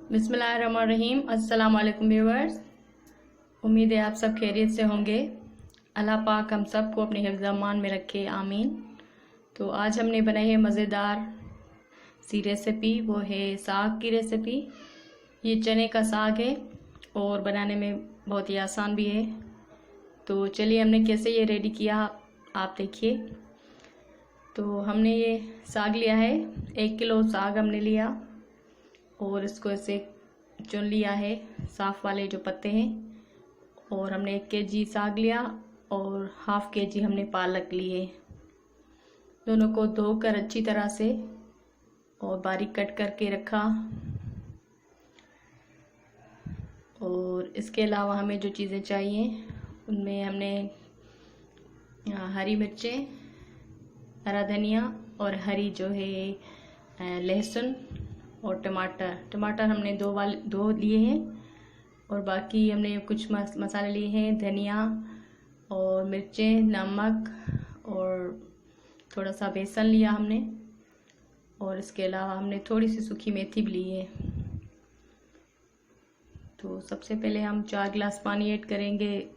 बिस्मिल्लाहिर्रहमानिर्रहीम। अस्सलाम वालेकुम व्यूअर्स। उम्मीद है आप सब खैरियत से होंगे। अल्लाह पाक हम सब को अपने हिफ्ज़ अमान में रखे, आमीन। तो आज हमने बनाई है मज़ेदार सी रेसिपी, वो है साग की रेसिपी। ये चने का साग है और बनाने में बहुत ही आसान भी है। तो चलिए हमने कैसे ये रेडी किया आप देखिए। तो हमने ये साग लिया है, 1 किलो साग हमने लिया और इसको ऐसे चुन लिया है, साफ़ वाले जो पत्ते हैं। और हमने 1 केजी साग लिया और हाफ़ केजी हमने पालक लिए। दोनों को धोकर अच्छी तरह से और बारीक कट करके रखा। और इसके अलावा हमें जो चीज़ें चाहिए उनमें हमने हरी मिर्चें, हरा धनिया और हरी जो है लहसुन और टमाटर हमने दो लिए हैं। और बाकी हमने कुछ मसाले लिए हैं, धनिया और मिर्चें, नमक और थोड़ा सा बेसन लिया हमने। और इसके अलावा हमने थोड़ी सी सूखी मेथी भी ली है। तो सबसे पहले हम 4 गिलास पानी ऐड करेंगे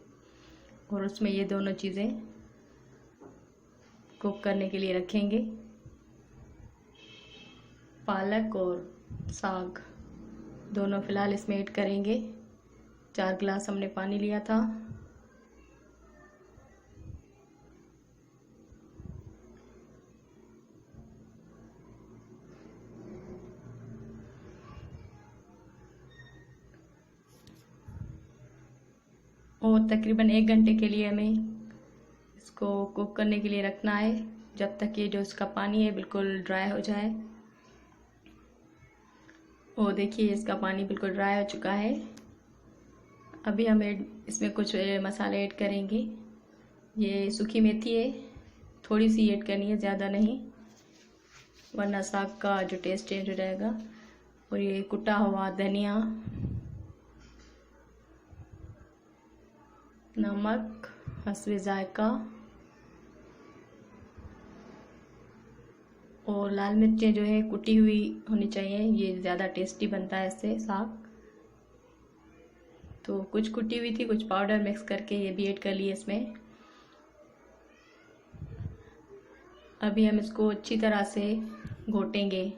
और उसमें ये दोनों चीज़ें कुक करने के लिए रखेंगे, पालक और साग दोनों फ़िलहाल इसमें ऐड करेंगे। 4 गिलास हमने पानी लिया था। और तकरीबन 1 घंटे के लिए हमें इसको कुक करने के लिए रखना है, जब तक ये जो इसका पानी है बिल्कुल ड्राई हो जाए। और देखिए इसका पानी बिल्कुल ड्राई हो चुका है। अभी हम इसमें कुछ मसाले ऐड करेंगे। ये सूखी मेथी है, थोड़ी सी ऐड करनी है, ज़्यादा नहीं, वरना साग का जो टेस्ट चेंज हो जाएगा। और ये कुटा हुआ धनिया, नमक हस्बे जायका और लाल मिर्चें जो है कुटी हुई होनी चाहिए, ये ज़्यादा टेस्टी बनता है इससे साग। तो कुछ कुटी हुई थी, कुछ पाउडर मिक्स करके ये भी ऐड कर लिए इसमें। अभी हम इसको अच्छी तरह से घोटेंगे।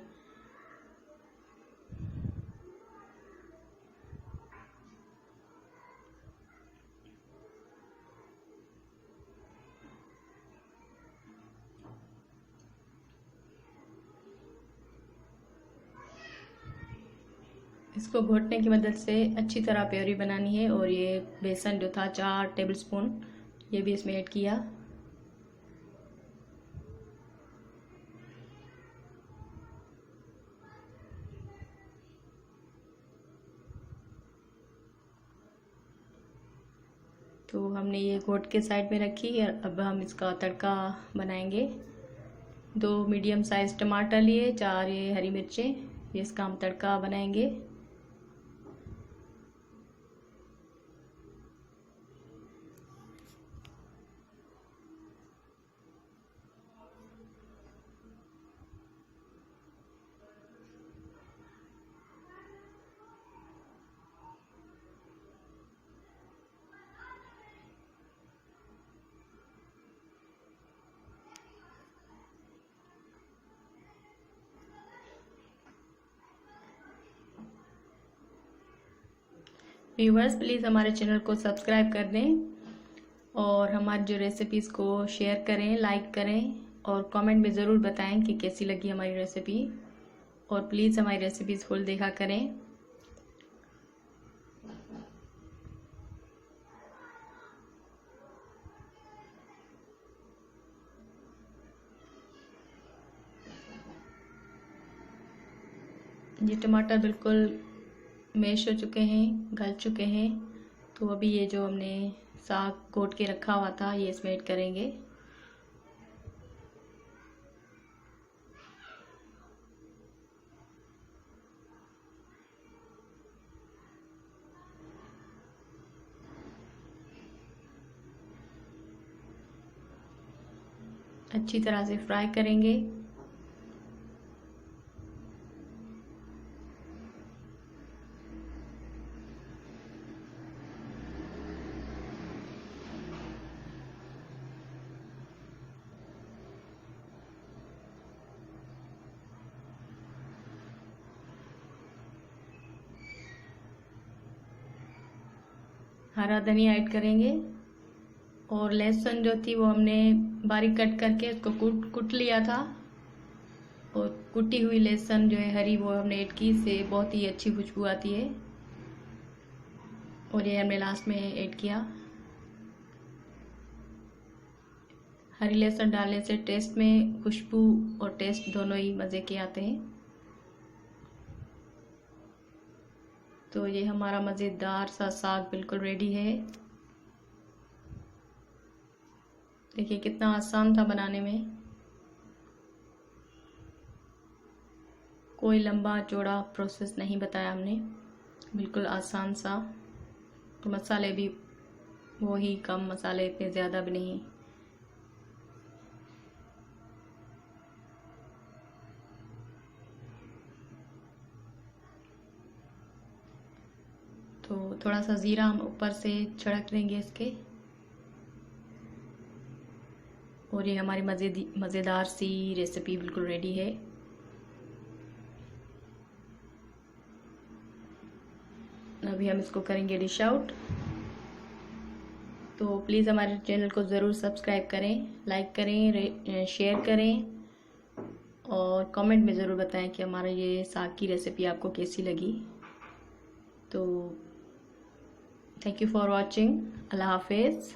इसको घोटने की मदद से अच्छी तरह प्योरी बनानी है। और ये बेसन जो था 4 टेबलस्पून, ये भी इसमें ऐड किया। तो हमने ये घोट के साइड में रखी और अब हम इसका तड़का बनाएंगे। 2 मीडियम साइज टमाटर लिए, 4 ये हरी मिर्चें, ये इसका हम तड़का बनाएंगे। व्यूवर्स प्लीज़ हमारे चैनल को सब्सक्राइब कर दें और हमारी जो रेसिपीज़ को शेयर करें, लाइक करें और कमेंट में ज़रूर बताएं कि कैसी लगी हमारी रेसिपी। और प्लीज़ हमारी रेसिपीज़ फुल देखा करें। ये टमाटर बिल्कुल मैश हो चुके हैं, गल चुके हैं। तो अभी ये जो हमने साग घोट के रखा हुआ था ये इसमें ऐड करेंगे। अच्छी तरह से फ्राई करेंगे। हरा धनिया ऐड करेंगे और लहसुन जो थी वो हमने बारीक कट करके उसको कुट लिया था और कुटी हुई लहसुन जो है हरी वो हमने ऐड की, इससे बहुत ही अच्छी खुशबू आती है और ये हमने लास्ट में ऐड किया। हरी लहसुन डालने से टेस्ट में खुशबू और टेस्ट दोनों ही मज़े के आते हैं। तो ये हमारा मज़ेदार सा साग बिल्कुल रेडी है। देखिए कितना आसान था बनाने में, कोई लंबा चौड़ा प्रोसेस नहीं बताया हमने, बिल्कुल आसान सा। तो मसाले भी वो ही कम मसाले, इतने ज़्यादा भी नहीं। तो थोड़ा सा ज़ीरा हम ऊपर से छिड़क देंगे इसके और ये हमारी मज़ेदार सी रेसिपी बिल्कुल रेडी है। अभी हम इसको करेंगे डिश आउट। तो प्लीज़ हमारे चैनल को ज़रूर सब्सक्राइब करें, लाइक करें, शेयर करें और कमेंट में ज़रूर बताएं कि हमारा ये साग की रेसिपी आपको कैसी लगी। तो थैंक यू फॉर वॉचिंग। अल्लाह हाफिज़।